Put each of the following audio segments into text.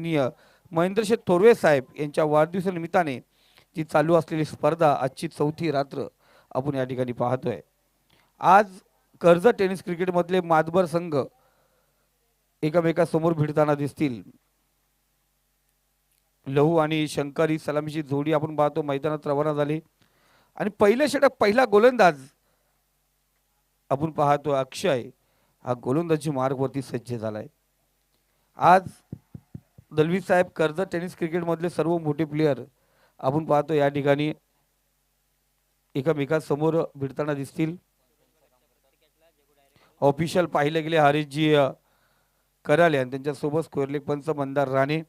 माननीय महेंद्रशेठ थोरवे साहेब यांच्या वाढदिवसानिमित्ताने जी चालू असलेली स्पर्धा आजची चौथी रात्र आपण या ठिकाणी पाहतोय। आज कर्जत टेनिस क्रिकेटमधले मातबर संघ एकमेकांसमोर भिडताना दिसतील। लहू आणि शंकर ही सलामीची जोडी आपण पाहतो मैदानात रवाना झाली आणि पहिले षटक पहिला गोलंदाज आपण पाहतो अक्षय हा गोलंदाजी मार्गवरती सज्ज झालाय। आज दलवी साहेब कर्जत टेनिस क्रिकेटमधले सर्व मोठे प्लेयर आपण पाहतो या ठिकाणी एकमेकांसमोर भिडताना दिसतील। ऑफिशियल पाहिले गेले हरीशजी कराले आणि त्यांच्यासोबत स्क्वेअर लेग पंच मंदार राणे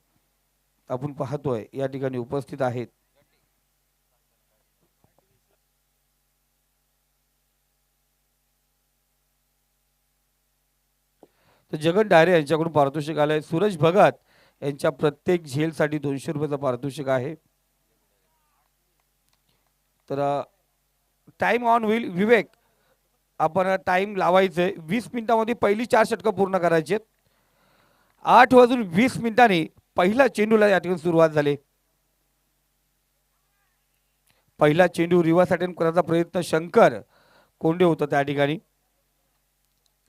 आपण पाहतोय या ठिकाणी उपस्थित आहेत। तर जगन डायरे यांच्याकडून पारितोषिक आलंय। सूरज भगत यांच्या प्रत्येक झेलसाठी 200 रुपयाचं पारितोषिक आहे। तर टाइम ऑन होईल विवेक आपण टाइम लावायचे 20 मिनिटांमध्ये पहिली 4 षटकं पूर्ण करायची। 8:20 पहिला चेंडूला या ठिकाणी सुरुवात झाली। पहिला चेंडू रिव्हर्स अटेम्प्ट करायचा प्रयत्न शंकर कोंडे होता त्या ठिकाणी।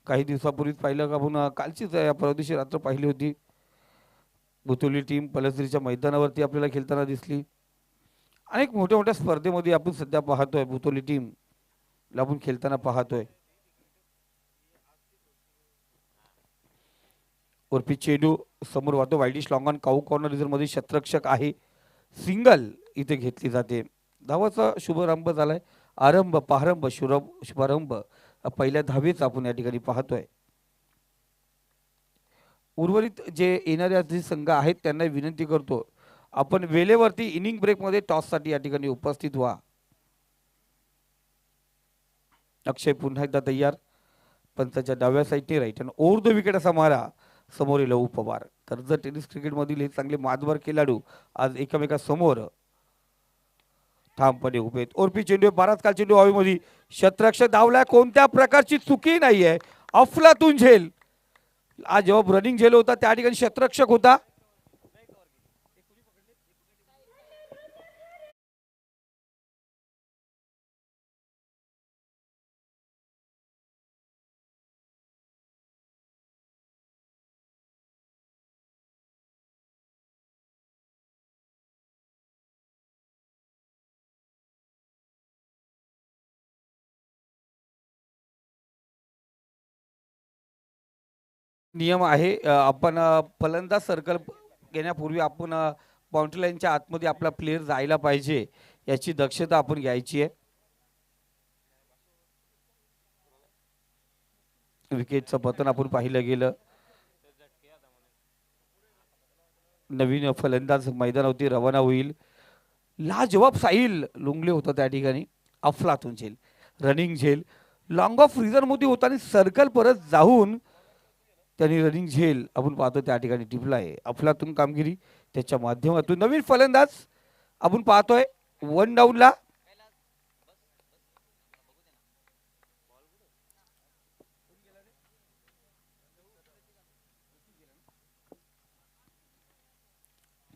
काही दिवसापूर्वीच पाहिलं का आपण कालचीच परदिवशी रात्र पाहिली होती। बुतोली टीम पलसरीच्या मैदानावरती आपल्याला खेळताना दिसली। अनेक मोठ्या मोठ्या स्पर्धेमध्ये आपण सध्या पाहतोय बुतोली टीम आपण खेळताना पाहतोय। वरपी चेंडू समोर वाहतो widish long on cow corner reserve मध्ये शतरक्षक आहे। सिंगल इथे घेतली जाते। धावाचा शुभारंभ झालाय। शुभारंभ पहिल्या धावेच आपण या ठिकाणी पाहतोय। उर्वरित जे येणारे जे संघ आहेत त्यांना विनंती करतो आपण वेळेवरती इनिंग ब्रेक मध्ये टॉस साठी या ठिकाणी उपस्थित व्हा। अक्षय पुन्हा एकदा तयार पंचाच्या डाव्या साईडने राईट आणि ओव्हर द विकेट असा मारा समोरील लहू पवार। कर्जत टेनिस क्रिकेट मधील हे चांगले मातबर खेळाडू आज एकमेकांसमोर ठामपणे उभे आहेत। ओरपी चेंडू बराच काल चेंडू हवेमध्ये शतरक्षक धावलाय कोणत्या प्रकारची चुकी नाहीये। अफलातून झेल आज जेव्हा रनिंग झेल होता त्या ठिकाणी शतरक्षक होता। नियम आहे आपण फलंदाज सर्कल घेण्यापूर्वी आपण बाउंड्री लाईनच्या आतमध्ये आपला प्लेयर जायला पाहिजे याची दक्षता आपण घ्यायची आहे। विकेटचं पतन आपण पाहिलं गेलं। नवीन फलंदाज मैदानावरती रवाना होईल। लाजवाब साहिल लुंगले होता त्या ठिकाणी। अफलातून झेल रनिंग झेल लॉंग ऑफ रिझर्व मध्ये होता आणि सर्कल परत जाऊन त्यांनी रनिंग झेल आपण पाहतो त्या ठिकाणी टिपला आहे। अफलातून कामगिरी त्याच्या माध्यमातून नवीन फलंदाज आपण पाहतोय 1 डाऊनला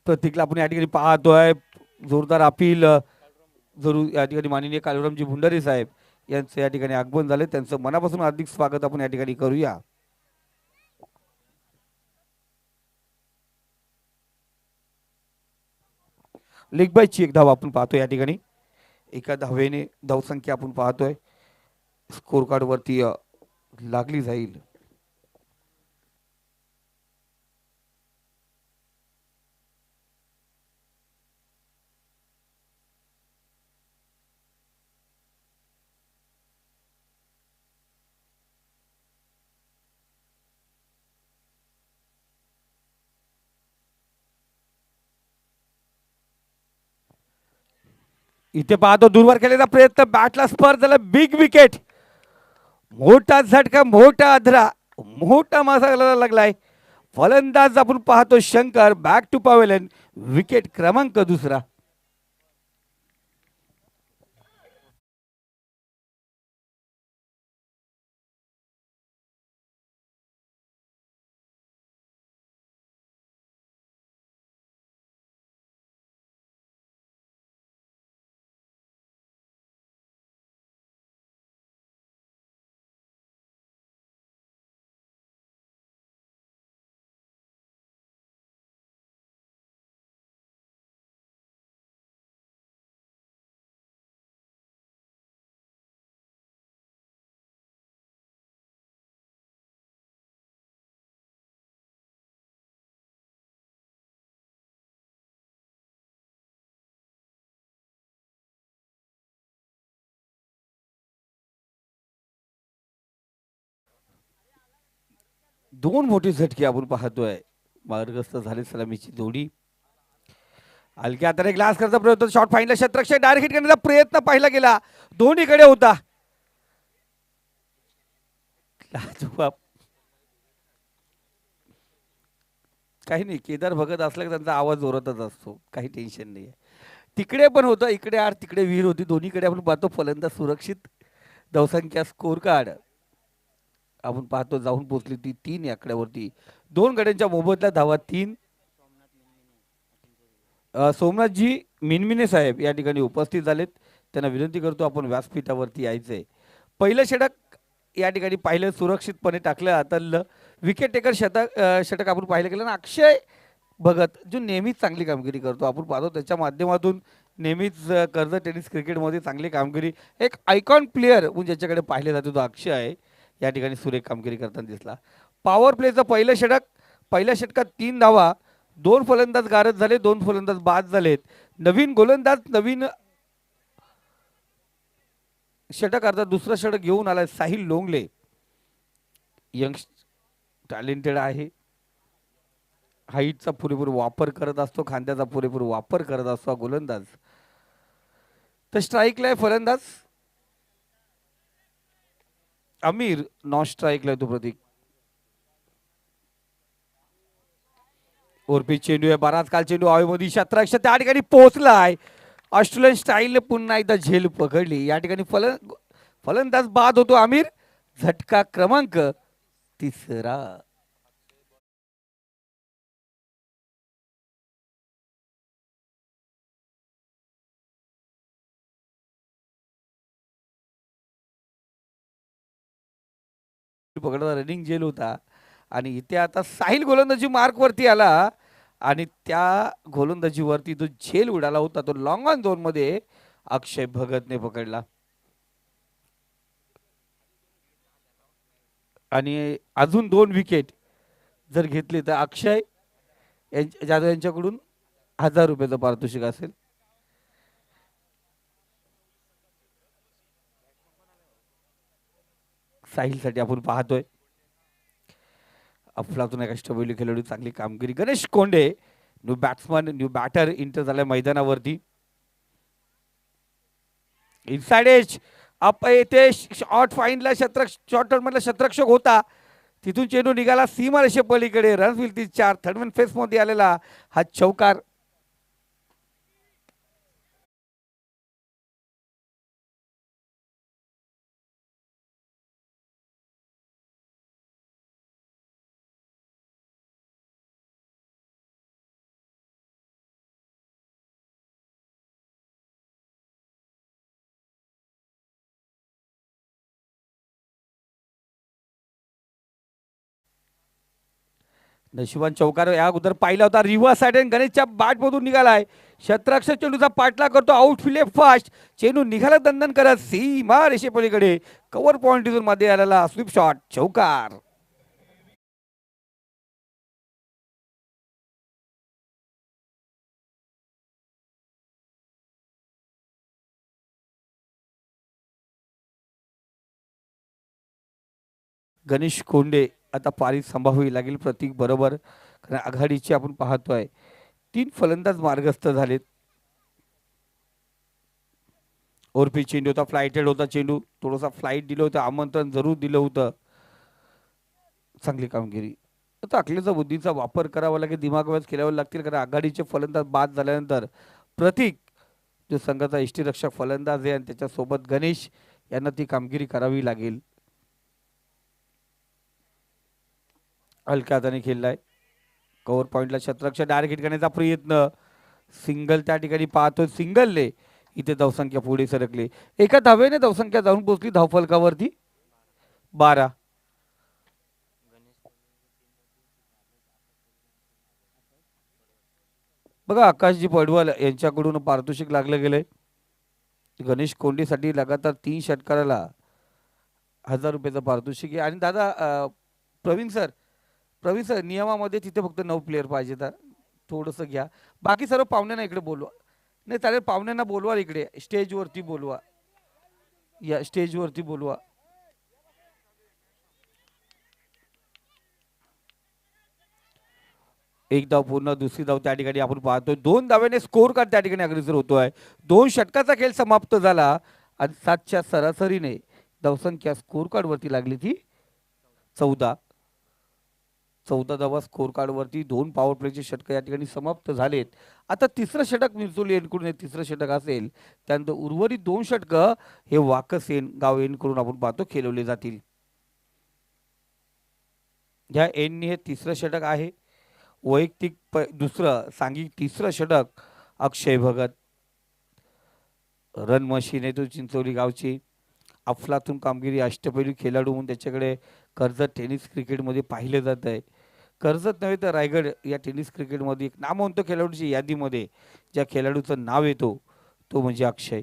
प्रतीकला आपण या ठिकाणी पाहतोय। जोरदार अपील जरूर या ठिकाणी माननीय कालुरामजी भुंडारे साहेब यांचं या ठिकाणी आगमन झाले त्यांचं मनापासून हार्दिक स्वागत आपण या ठिकाणी करूया। लेग बायची एक धाव आपण पाहतोय या ठिकाणी एका धावेने धावसंख्या आपण पाहतोय स्कोर कार्ड वरती लागली जाईल। इथे पाहतो दूरवर केलेला प्रयत्न बॅटला स्पर्श झाला बिग विकेट मोठा झटका मोठा अधरा मोठा मसाला लागलाय। फलंदाज आपण पाहतो Shankar back to pavilion wicket क्रमांक 2 दोन मोठे झटके आपण पाहतोय. मार्गस्थ झाले सलामीची जोडी. हलक्या हाताने ग्लास करता प्रयत्न, शॉट फाईनला शतरक्षक डायरेक्ट हिट करण्याचा प्रयत्न पाहिला गेला, दोन्हीकडे होता. काही नाही, केदार भगत असला की त्यांचा आवाज जोरातच असतो, काही टेन्शन नाही आहे. तिकडे पण होतं, इकडे आड तिकडे विहीर होती, दोन्हीकडे आपण पाहतो फलंदाज सुरक्षित. धावसंख्या स्कोर कार्ड आपण पाहतो जाऊन पोहोचली ती 3 आकड्यावरती. दोन गड्यांच्या मोबदला धावा 3. सोमनाथजी मिनमिने साहेब या ठिकाणी उपस्थित झालेत, त्यांना विनंती करतो आपण व्यासपीठावरती यायचंय. पहिलं षटक या ठिकाणी पाहिलं, सुरक्षितपणे टाकलं हातातलं विकेट टेकर षटक आपण पाहिलं गेलं ना. अक्षय भगत जो नेहमीच चांगली कामगिरी करतो, आपण पाहतो त्याच्या माध्यमातून नेहमीच कर्ज टेनिस क्रिकेटमध्ये चांगली कामगिरी. एक आयकॉन प्लेअर म्हणून ज्याच्याकडे पाहिले जाते तो अक्षय आहे, या ठिकाणी सुरेख कामगिरी करताना दिसला. पॉवर प्लेचं पहिलं षटक, पहिल्या षटकात 3 धावा, 2 फलंदाज गारद झाले, 2 फलंदाज बाद झालेत. नवीन गोलंदाज, नवीन षटक अर्थात दुसरं षटक घेऊन आलाय साहिल लोंगले. यंग टॅलेंटेड आहे, हाईटचा पुरेपूर वापर करत असतो, खांद्याचा पुरेपूर वापर करत असतो गोलंदाज. तर स्ट्राईकला आहे फलंदाज अमीर, नॉन स्ट्राईकला तो प्रतीक. ओरपी चेंडू आहे, बराच काल चेंडू हवेमध्ये शतरक्ष त्या ठिकाणी पोहोचलाय. ऑस्ट्रेलियन स्टाईलने पुन्हा एकदा झेल पकडली, या ठिकाणी फलंदाज बाद होतो आमिर. झटका क्रमांक 3. पकडता रनिंग झेल होता आणि इथे आता साहिल गोलंदाजी मार्क वरती आला आणि त्या गोलंदाजीवरती जो झेल उडाला होता तो लॉंग ऑन झोन मध्ये अक्षय भगतने पकडला. आणि अजून 2 विकेट जर घेतली तर अक्षय जाधव यांच्याकडून 1000 रुपयाचं पारितोषिक असेल. साहिलसाठी आपण पाहतोय. अफलातून एका स्टबेली खेळाडू चांगली कामगिरी. Ganesh Konde new batsman, new batter enter झाल्या मैदानावरती. इनसाइड एज अप येथे शॉर्ट फाईनला शॉर्ट टर्म मधला शतरक्षक होता, तिथून चेंडू निघाला सीमा रेषे पलीकडे. Run will 4. Third man face मध्ये आलेला हा चौकार. नशिबान चौकार या अगोदर पाहिला होता. रिव्हर्स साइड गणेशच्या बॅट मधून निघालाय. शतरक्षक चेंडूचा पाठला करतो, आउट फिले फास्ट. चेंडू निघाला दंदन करत सीमा रेषे पलीकडे. कव्हर पॉइंट इथून मध्ये आलेला स्वीप शॉट, चौकार. गणेश कोंडे आता पारी संभावावी लागेल प्रतीक बरोबर, कारण आघाडीची आपण पाहतोय 3 फलंदाज मार्गस्थ झालेत. ओरपी चेंडू होता, फ्लाइटेड होता चेंडू, थोडासा फ्लाइट दिलं होतं, आमंत्रण जरूर दिलं होतं. चांगली कामगिरी. आता अकलेचा बुद्धीचा वापर करावा लागेल, दिमागवाज केल्यावर लागतील, कारण आघाडीचे फलंदाज बाद झाल्यानंतर प्रतीक जो संघाचा यष्टीरक्षक फलंदाज आहे आणि त्याच्यासोबत गणेश यांना ती कामगिरी करावी लागेल. हलक्या हाताने खेळलाय. कव्हर पॉइंटला शतरक्षक डायरेक्ट हिट करण्याचा प्रयत्न, सिंगल त्या ठिकाणी पाहतो. सिंगलने इथे धावसंख्या पुढे सरकली. एका धावेने धावसंख्या जाऊन पोहोचली धावफलकावरती 12. बघा आकाशजी पडवल यांच्याकडून पारितोषिक लागलं गेलंय. गणेश कोंडीसाठी लगातार 3 षटकाराला 1000 रुपयाचं पारितोषिक आहे. आणि दादा प्रवीण सर नियमामध्ये तिथे फक्त 9 प्लेयर पाहिजे, तर थोडंसं घ्या. बाकी सर्व पाहुण्यांना इकडे बोलवा. नाही चालेल, पाहुण्यांना बोलवा इकडे स्टेजवरती बोलवा, या स्टेजवरती बोलवा. एक धाव पूर्ण, दुसरी धाव त्या ठिकाणी आपण पाहतोय. 2 धाव्याने स्कोर कार्ड त्या ठिकाणी अग्रेसर होतोय. 2 षटकाचा खेळ समाप्त झाला आणि 7च्या सरासरीने धावसंख्या स्कोर कार्ड वरती लागली ती 14. 14 धावा स्कोर कार्ड वरती. 2 पॉवर प्लेचे षटक या ठिकाणी समाप्त झालेत. आता तिसरं षटक मिरचोली एनकडून हे तिसरं षटक असेल. त्यानंतर उर्वरित 2 षटक हे वाकस गाव एनकडून आपण पाहतो खेळवले जातील. ह्या एननी हे तिसरं षटक आहे. वैयक्तिक दुसरं सांघिक तिसरं षटक अक्षय भगत. रन मशीन आहे तो चिंचोली गावची. अफलातून कामगिरी, अष्टपैलू खेळाडू म्हणून त्याच्याकडे कर्जत टेनिस क्रिकेटमध्ये पाहिलं जात आहे. कर्जत नव्हे तर रायगड या टेनिस क्रिकेटमध्ये एक नामवंत खेळाडूच्या यादीमध्ये ज्या खेळाडूचं नाव येतो तो म्हणजे अक्षय.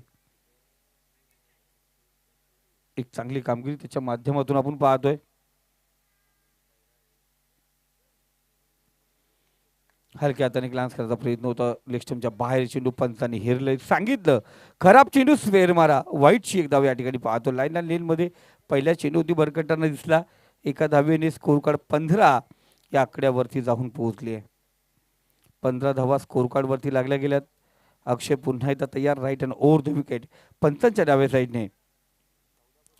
एक चांगली कामगिरी त्याच्या माध्यमातून आपण पाहतोय. हलक्या हाताने ग्लान्स करायचा प्रयत्न होता. लेग स्टंपच्या बाहेर चेंडू पंचांनी हेरलंय. सांगितलं खराब चेंडू स्क्वेअर मारा. वाईटची एक धाव या ठिकाणी पाहतो. लाईन आणि लेनमध्ये पहिल्या चेंडूवरती भरकटताना दिसला. एका धावेने स्कोर कार्ड 15 या आकड्यावरती जाऊन पोहोचली आहे. 15 धावा स्कोर कार्डवरती लागल्या गेल्यात. अक्षय पुन्हा एकदा तयार. Right and over the wicket. पंचांच्या डाव्या साईडने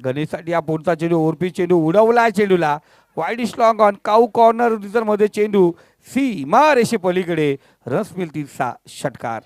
गणेशसाठी हा पुढचा चेंडू. ओरपी चेंडू उडवला. चेंडूला वाईड स्लॉंग ऑन काऊ कॉर्नर रिझर्व मध्ये चेंडू सीमा रेषे पलीकडे. रस मिळतील 6 षटकार.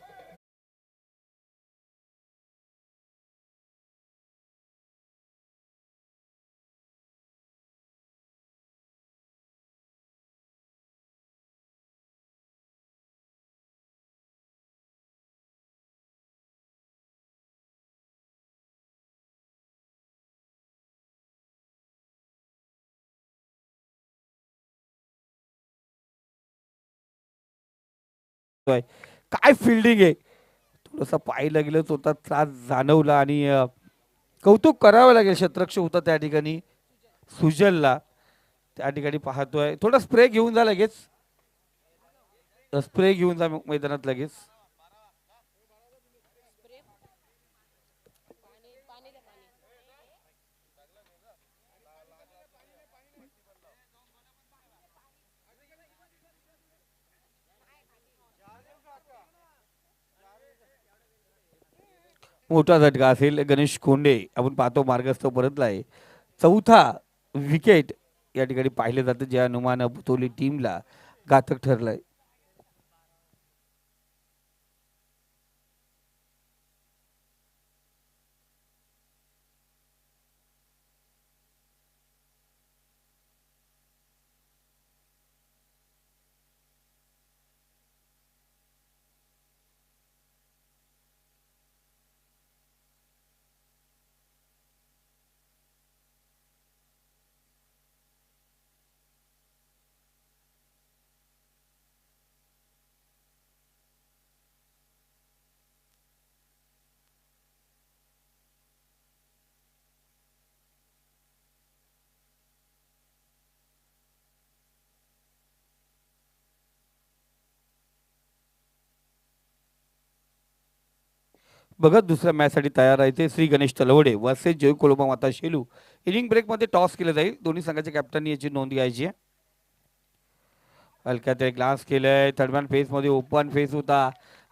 काय फिल्डिंग आहे. थोडंसं पाहिलं गेलं स्वतः त्रास जाणवला आणि कौतुक करावं लागेल. शतरक्ष होता त्या ठिकाणी सुजलला. त्या ठिकाणी पाहतोय थोडा स्प्रे घेऊन जा लगेच. स्प्रे घेऊन जा मैदानात लगेच. मोठा झटका असेल. गणेश कोंडे आपण पाहतो मार्गस्थ परतला आहे. चौथा विकेट या ठिकाणी पाहिलं जातं. ज्या अनुमान बुतोली टीमला घातक ठरलंय. बघत दुसऱ्या मॅचसाठी तयार आहे ते श्री गणेश तलवडे वर्सेस जय कोलोबा माता शेलू. इनिंग ब्रेकमध्ये टॉस केलं जाईल. दोन्ही संघाच्या कॅप्टननी याची नोंद घ्यायची आहे. हलक्यात एक ग्लास केलंय. थर्डमॅन फेसमध्ये ओपन फेस होता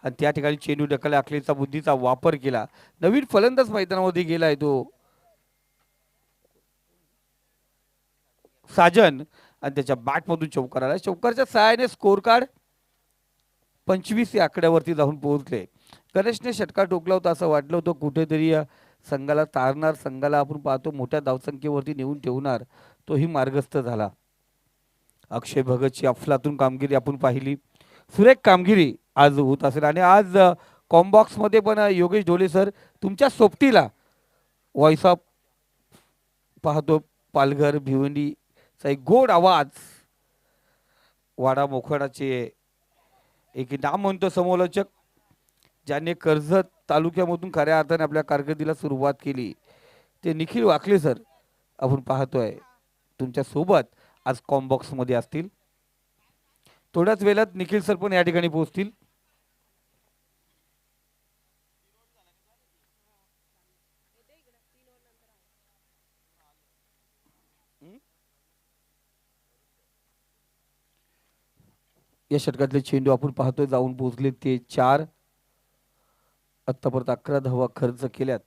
आणि त्या ठिकाणी चेंडू ढकल आखलीचा बुद्धीचा वापर केला. नवीन फलंदाज मैदानामध्ये गेलाय तो साजन आणि त्याच्या बॅटमधून चौकार आला. चौकारच्या सहाय्याने स्कोर कार्ड 25 या आकड्यावरती जाऊन पोहोचले. गणेशने षटकार टोकला होता असं वाटलं होतं कुठेतरी या संघाला तारणार, संघाला आपण पाहतो मोठ्या धावसंख्येवरती नेऊन ठेवणार, तोही मार्गस्थ झाला. अक्षय भगतची अफलातून कामगिरी आपण पाहिली. सुरेख कामगिरी आज होत असेल आणि आज कॉम्बॉक्समध्ये पण योगेश ढोले सर तुमच्या सोबतीला व्हॉइस ऑफ पाहतो पालघर भिवंडीचा एक गोड आवाज. वाडा मोखाडाचे एक नामवंत समालोचक ज्याने कर्जत तालुक्यामधून खऱ्या अर्थाने आपल्या कारकिर्दीला सुरुवात केली ते निखिल वाकले सर आपण पाहतोय तुमच्या सोबत आज कॉम्बॉक्स मध्ये असतील. थोड्याच वेळात निखिल सर पण या ठिकाणी पोहोचतील. या षटकातले चेंडू आपण पाहतोय जाऊन पोहोचले ते 4. आत्तापर्यंत 11 धावा खर्च केल्यात.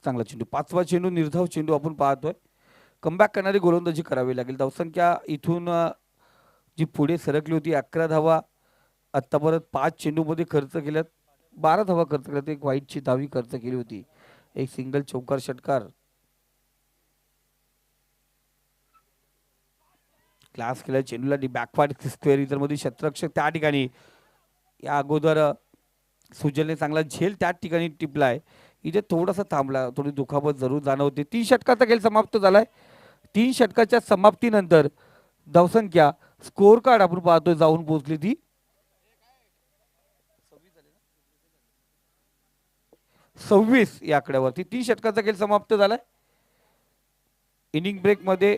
चांगला चेंडू, 5वा चेंडू निर्धाव चेंडू आपण पाहतोय. कमबॅक करणारी गोलंदाजी करावी लागेल. धावसंख्या इथून जी पुढे सरकली होती 11 धावा, आत्तापर्यंत 5 चेंडूमध्ये खर्च केल्यात. 12 धावा खर्च केल्यात. एक वाईटची धावी खर्च केली होती. एक सिंगल चौकार षटकार. क्लास केला चेंडूला बॅकवर्ड स्क्वेअर इथरमध्ये शतरक्षक त्या ठिकाणी या अगोदर सुजलने चांगला झेल त्या ठिकाणी टिपलाय. इथे थोडासा थांबला, थोडी दुखापत जरूर जाणवते. 3 षटकाचा खेळ समाप्त झालाय. 3 षटकाच्या समाप्तीनंतर धावसंख्या स्कोअर कार्ड आपण पाहतोय जाऊन पोहोचली ती 26 या आकड्यावरती. 3 षटकाचा खेळ समाप्त झालाय. इनिंग ब्रेक मध्ये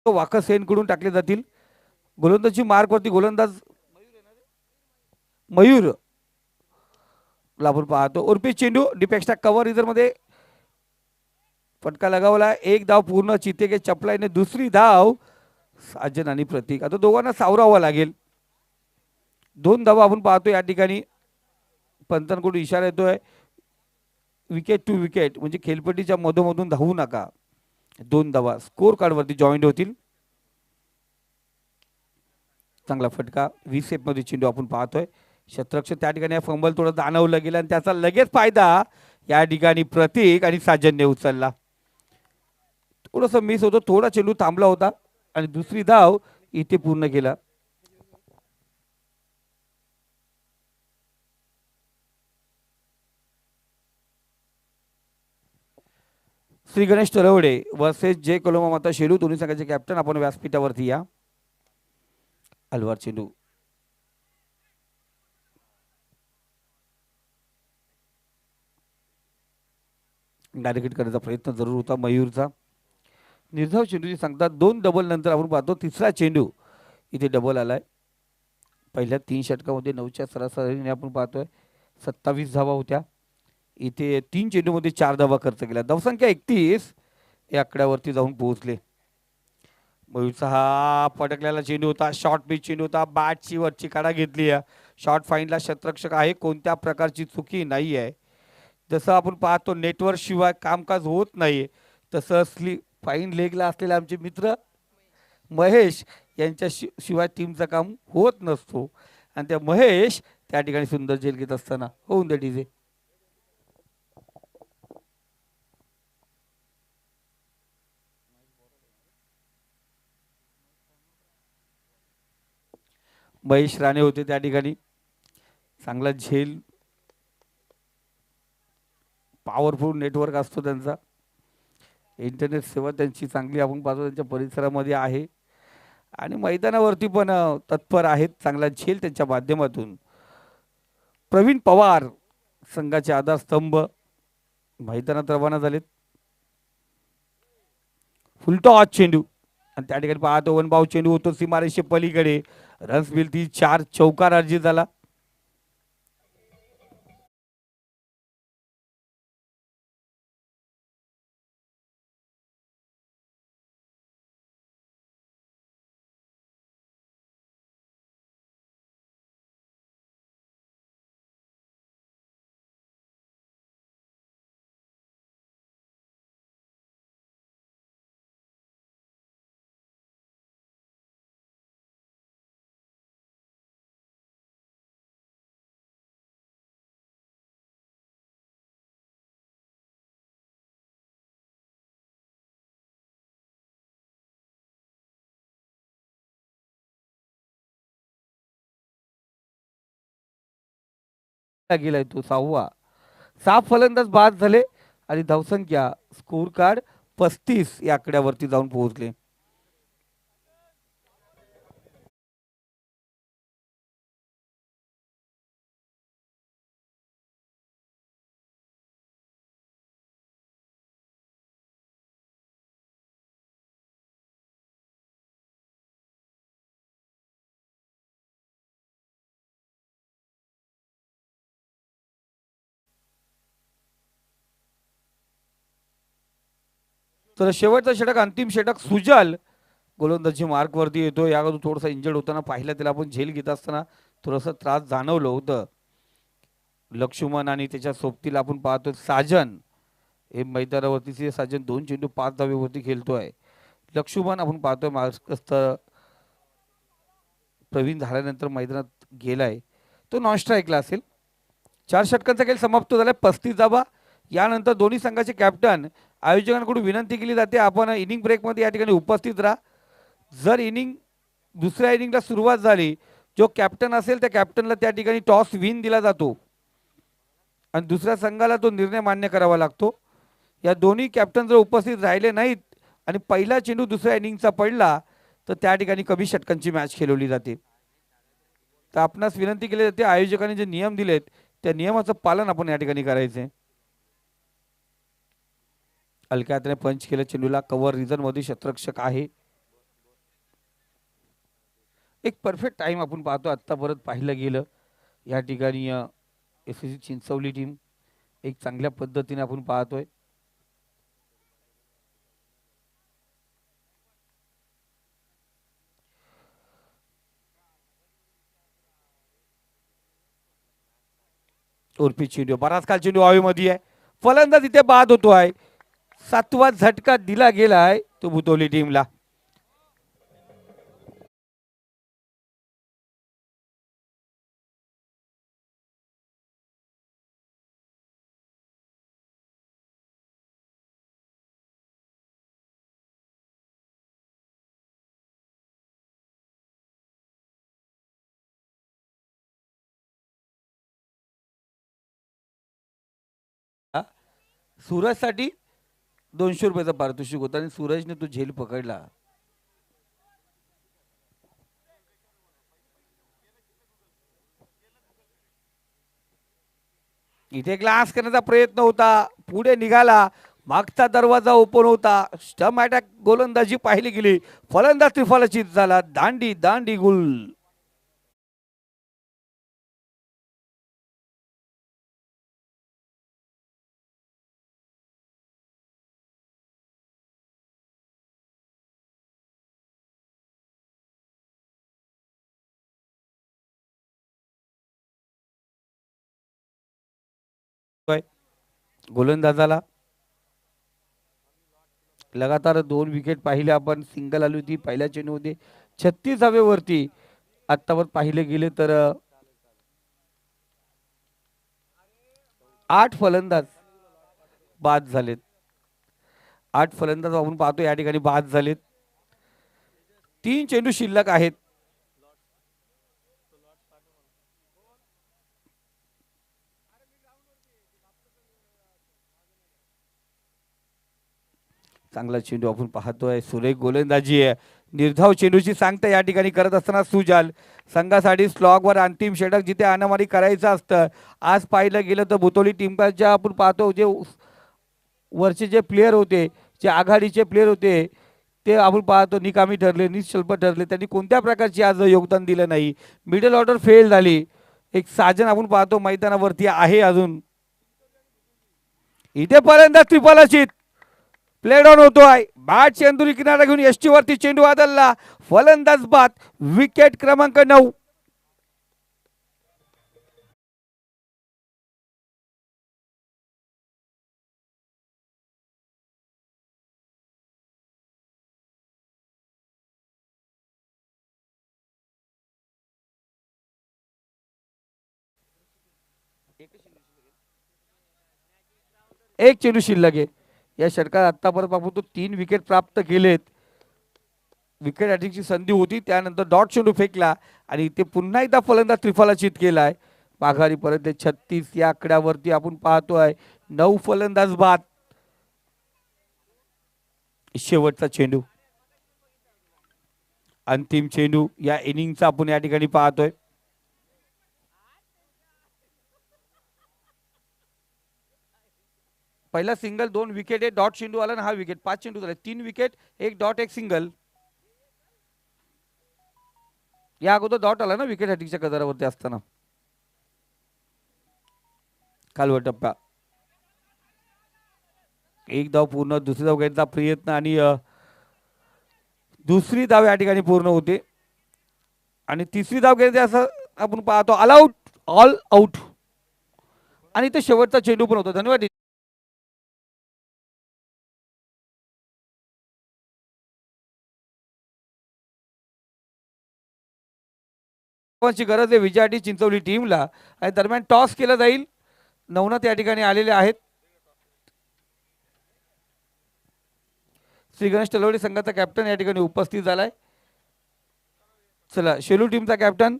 वाकस सेनकडून टाकले जातील. गोलंदाजी मार्कवरती गोलंदाज मयूर आपण पाहतो. उर्फी चेंडू डिपेक्स्टा कव्हर इधर मध्ये फटका लगावला. एक धाव पूर्ण. चितेके चपलाईने दुसरी धाव साजन आणि प्रतीक. आता दोघांना सावरावं लागेल. 2 धावा आपण पाहतो या ठिकाणी. पंतांकडून इशारा येतोय विकेट टू विकेट, म्हणजे खेळपट्टीच्या मधोमधून धावू नका. 2 धावा स्कोर कार्ड वरती जॉईंट होतील. चांगला फटका 20 मध्ये चेंडू आपण पाहतोय. शतरक्ष त्या ठिकाणी फंबल थोडं जाणवलं गेलं आणि त्याचा लगेच फायदा या ठिकाणी प्रतीक आणि साजनने उचलला. थोडस मिस होतो, थोडा चेंडू थांबला होता आणि दुसरी धाव इथे पूर्ण केला. श्री गणेश तरवडे वर्सेस जय कोलमा माता शेलू, दोन्ही संघाचे कॅप्टन आपण व्यासपीठावरती या. अलवार चेंडू डायरेक्ट करण्याचा प्रयत्न जरूर होता मयूरचा. निर्धाव चेंडूची सांगतात 2 डबल नंतर आपण पाहतो 3रा चेंडू इथे डबल आलाय. पहिल्या 3 षटकामध्ये 9च्या सरासरीने आपण पाहतोय 27 धावा होत्या. इथे 3 चेंडूमध्ये 4 धावा खर्च केल्या. धावसंख्या 31 या आकड्यावरती जाऊन पोहोचले. मयूरचा हा पटकलेला चेंडू होता. शॉर्ट पिच चेंडू होता. बॅटची वरची काढा घेतली आहे. शॉर्ट फाईनला शतरक्षक आहे. कोणत्या प्रकारची चुकी नाही आहे. जसं आपण पाहतो नेटवर्क शिवाय कामकाज होत नाही, तसं फाईन लेगला असलेले आमचे मित्र महेश यांच्या शिवाय टीमचं काम होत नसतो. आणि त्या महेश त्या ठिकाणी सुंदर झेल घेत असताना होऊन दे डीजे. महेश राणे होते त्या ठिकाणी. चांगला झेल, पॉवरफुल नेटवर्क असतो त्यांचा. इंटरनेट सेवा त्यांची चांगली आपण पाहतो त्यांच्या परिसरामध्ये आहे आणि मैदानावरती पण तत्पर आहेत. चांगला झेल त्यांच्या माध्यमातून. प्रवीण पवार संघाचे आधारस्तंभ मैदानात रवाना झालेत. फुलटॉस चेंडू आणि त्या ठिकाणी पाहतो वनबाव चेंडू होतो सीमारेषे पलीकडे. रन्स मिळतील 4, चौकार अर्जित झाला. गेलाय तो 6वा. 6 फलंदाज बाद झाले आणि धावसंख्या स्कोर कार्ड 35 या आकड्यावरती जाऊन पोहोचले. तर शेवटचा षटक, अंतिम षटक सुजाल गोलंदाजी मार्कवरती येतो. या अगोदर थोडासा इंजर्ड होताना पाहिलं, त्याला आपण झेल घेत असताना थोडंसं त्रास जाणवलं होतं. लक्ष्मण आणि त्याच्या सोबतीला आपण पाहतो साजन, हे मैदानावरती साजन 2 चेंडू 5 धावेवरती खेळतोय. लक्ष्मण आपण पाहतोय मार्कस्थ प्रवीण झाल्यानंतर मैदानात गेलाय, तो नॉन स्ट्राईकला असेल. 4 षटकांचा खेळ समाप्त झालाय, 35 धावा. यानंतर दोन्ही संघाचे कॅप्टन आयोजकांकडून विनंती केली जाते, आपण इनिंग ब्रेकमध्ये या ठिकाणी उपस्थित राहा. जर दुसऱ्या इनिंगला सुरुवात झाली, जो कॅप्टन असेल त्या कॅप्टनला त्या ठिकाणी टॉस विन दिला जातो आणि दुसऱ्या संघाला तो निर्णय मान्य करावा लागतो. या दोन्ही कॅप्टन जर उपस्थित राहिले नाहीत आणि पहिला चेंडू दुसऱ्या इनिंगचा पडला तर त्या ठिकाणी कमी षटकांची मॅच खेळवली जाते. तर आपणास विनंती केली जाते, आयोजकांनी जे नियम दिलेत त्या नियमाचं पालन आपण या ठिकाणी करायचे. हलक्या हाताने पंच केलं चेंडूला, कव्हर रिझन मध्ये क्षेत्ररक्षक आहे. एक परफेक्ट टाइम आपण पाहतो आत्ता परत पाहिलं गेलं या ठिकाणी. एसएससी चिंचवली टीम एक चांगल्या पद्धतीने आपण पाहतोय. उर्फी चेंडू, बराच काल चेंडू हवेमध्ये आहे, फलंदाज इथे बाद होतो आहे. 7वा झटका दिला गेला आहे तो भुतोली टीमला. सूरजसाठी 200 रुपयाचा पारितोषिक होता आणि सूरजने तो झेल पकडला. इथे ग्लास करण्याचा प्रयत्न होता, पुढे निघाला, मागचा दरवाजा ओपन होता. स्टंप अटॅक गोलंदाजी पाहिली गेली, फलंदाज त्रिफलचित झाला. दांडी दांडी गुल. गोलंदाजाला लगातार 2 विकेट पाहिले आपण, सिंगल आली होती पहिल्या चेंडूमध्ये. 36 धावेवरती आत्तावर पाहिले गेले तर 8 फलंदाज बाद झालेत. 8 फलंदाज आपण पाहतो या ठिकाणी बाद झालेत. 3 चेंडू शिल्लक आहेत. चांगला चेंडू आपण पाहतोय, सुरेख गोलंदाजी आहे. निर्धाव चेंडूची सांगता या ठिकाणी करत असताना सुजाल संघासाठी स्लॉगवर अंतिम षटक जिथे अनामारी करायचं असतं. आज पाहिलं गेलं तर भुतोली टीमच्या आपण पाहतो जे वरचे जे प्लेयर होते, जे आघाडीचे प्लेयर होते, ते आपण पाहतो निकामी ठरले, निष्फळ ठरले. त्यांनी कोणत्या प्रकारची आज योगदान दिलं नाही. मिडल ऑर्डर फेल झाली. एक साजन आपण पाहतो मैदानावरती आहे अजून. इथे पर्यंत त्रिफलचित प्लेड ऑन होतोय. बॅट चेंडूरी किनारा घेऊन एसटी वरती चेंडू आदलला, फलंदाज बाद. विकेट क्रमांक 9. एक चेंडू शिल्लक आहे. या षटकात आतापर्यंत आपण तो 3 विकेट प्राप्त केलेत. विकेट हॅट्रिकची संधी होती, त्यानंतर डॉट चेंडू फेकला आणि ते पुन्हा एकदा फलंदाज त्रिफलचित केलाय. माघारी परत ते 36 या आकड्यावरती आपण पाहतोय. 9 फलंदाज बाद. शेवटचा चेंडू, अंतिम चेंडू या इनिंगचा आपण या ठिकाणी पाहतोय. पहिला सिंगल, 2 विकेट, एक डॉट चेंडू आला ना, हा विकेट. 5 चेंडू झाले, 3 विकेट, 1 डॉट, 1 सिंगल. या अगोदर डॉट आला ना विकेट हॅटिंगच्या कदारावरती असताना. कालवा टप्पा, एक धाव पूर्ण, दुसरी धाव घ्यायचा प्रयत्न आणि दुसरी धाव या ठिकाणी पूर्ण होते आणि तिसरी धाव घ्यायची असं आपण पाहतो. All out, all out. आणि ते शेवटचा चेंडू पण होता. धन्यवाद. गरज आहे विजयासाठी चिंचवली टीमला. आणि दरम्यान टॉस केला जाईल. नवनाथ या ठिकाणी आलेले आहेत. श्री गणेश तलवडे संघाचा कॅप्टन या ठिकाणी उपस्थित झालाय. चला, शेलू टीमचा कॅप्टन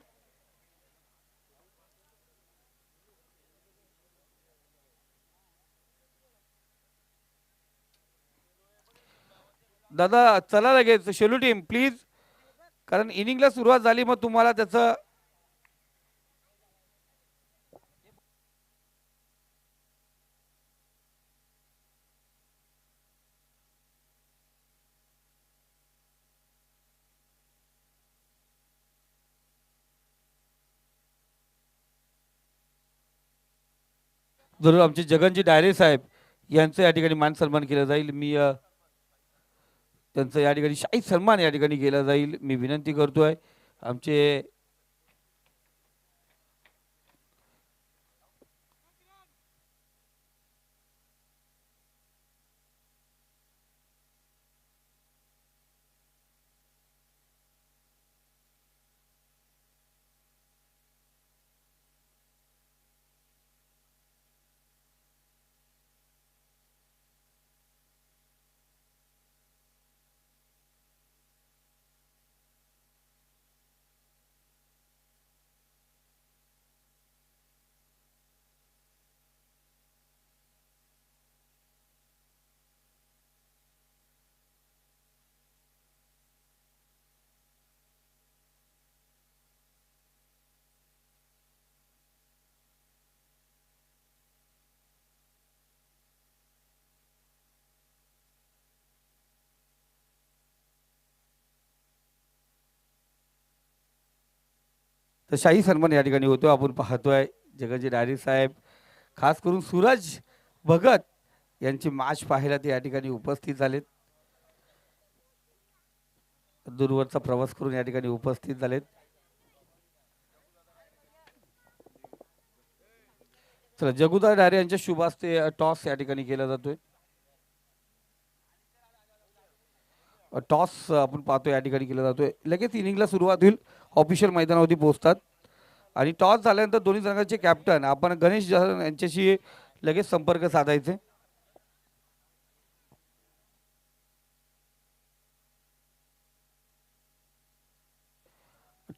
दादा, चला लगेच शेलू टीम प्लीज, कारण इनिंगला सुरुवात झाली, मग तुम्हाला त्याचं जरूर. आमचे जगनजी डायरे साहेब यांचं या ठिकाणी मान सन्मान केला जाईल. मी त्यांचं या ठिकाणी शाही सन्मान या ठिकाणी केला जाईल. मी विनंती करतोय आमचे तर शाही सन्मान या ठिकाणी होतो. आपण पाहतोय जगनजी डायरे साहेब, खास करून सूरज भगत यांची मॅच पाहायला ते या ठिकाणी उपस्थित झालेत. दूरवरचा प्रवास करून या ठिकाणी उपस्थित झालेत. चला, जगुदा डायरे यांच्या शुभ हस्ते टॉस या ठिकाणी केला जातोय. टॉस आपण पाहतो या ठिकाणी केला जातोय. लगेच इनिंगला सुरुवात होईल. ऑफिशियल मैदानावरती पोहोचतात आणि टॉस झाल्यानंतर दोन्ही संघाचे कॅप्टन आपण गणेश यांच्याशी लगेच संपर्क साधायचे.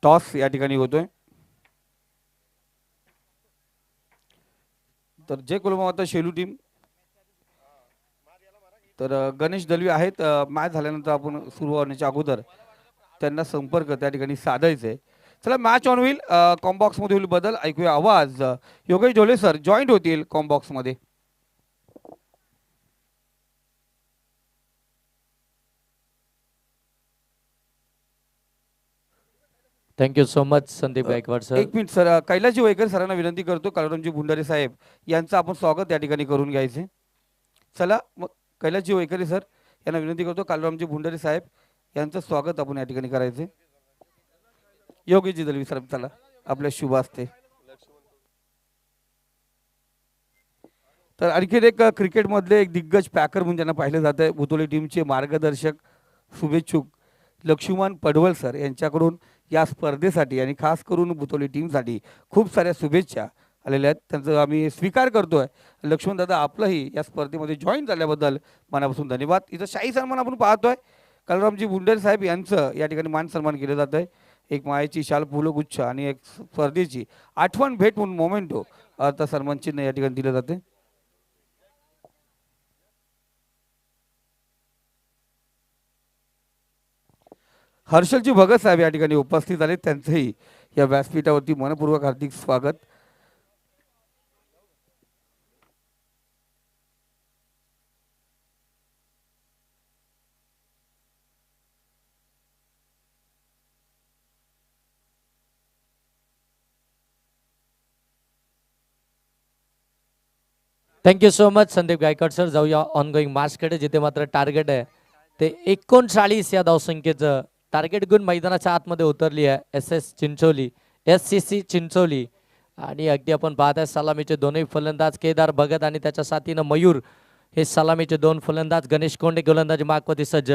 टॉस या ठिकाणी होतोय. तर जय कुलमाता शेलू टीम, तर गणेश दलवी आहेत. मॅच झाल्यानंतर आपण सुरू होण्याच्या अगोदर त्यांना संपर्क त्या ठिकाणी साधायचा आहे. चला, मॅच ऑन होईल. कॉम्बॉक्समध्ये होईल बदल. ऐकूया आवाज. योगेश ढोले सर जॉईंट होतील कॉम्बॉक्समध्ये. Thank you so much Sandeep Gaikwad sir. एक मिनिट सर, कैलासजी वैकर सरांना विनंती करतो काळूरामजी भुंडारे साहेब यांचं आपण स्वागत या ठिकाणी करून घ्यायचे. चला मग कैलासजी वैकरे सर यांना विनंती करतो काळूरामजी भुंडारे साहेब यांचं स्वागत आपण या ठिकाणी करायचे. योगेशजी दलवी सर, चला आपल्या शुभ असते. तर आणखीन एक क्रिकेटमधले एक दिग्गज पॅकर म्हणून त्यांना पाहिलं जात आहे. भुतोली टीमचे मार्गदर्शक शुभेच्छुक लक्ष्मण पडवळ सर यांच्याकडून या स्पर्धेसाठी आणि खास करून भुतोली टीमसाठी खूप साऱ्या शुभेच्छा आलेल्या आहेत. त्यांचा आम्ही स्वीकार करतोय. लक्ष्मण दादा, आपलंही या स्पर्धेमध्ये जॉईन झाल्याबद्दल मनापासून धन्यवाद. इथं शाही सन्मान आपण पाहतोय. कालरामजी भुंडर साहेब यांचं या ठिकाणी मान सन्मान केलं जात आहे. एक मायेची शाल फुलगुच्छ आणि एक स्पर्धेची आठवण भेट म्हणून मोमेंटो आता सन्मान चिन्ह या ठिकाणी दिलं जाते. हर्षलजी भगत साहेब या ठिकाणी उपस्थित आले, त्यांचंही या व्यासपीठावरती मनपूर्वक हार्दिक स्वागत. Thank you so much Sandeep Gaikwad sir. जाऊया ऑन गोईंग मार्चकडे, जिथे मात्र टार्गेट आहे ते 39 या धावसंख्येचं टार्गेट घेऊन मैदानाच्या आतमध्ये उतरली आहे SCC चिंचोली. आणि अगदी आपण पाहताय सलामीचे दोन्ही फलंदाज केदार भगत आणि त्याच्या साथीनं मयूर हे सलामीचे दोन फलंदाज. गणेश कोंडे गोलंदाजी मार्कवरती सज्ज.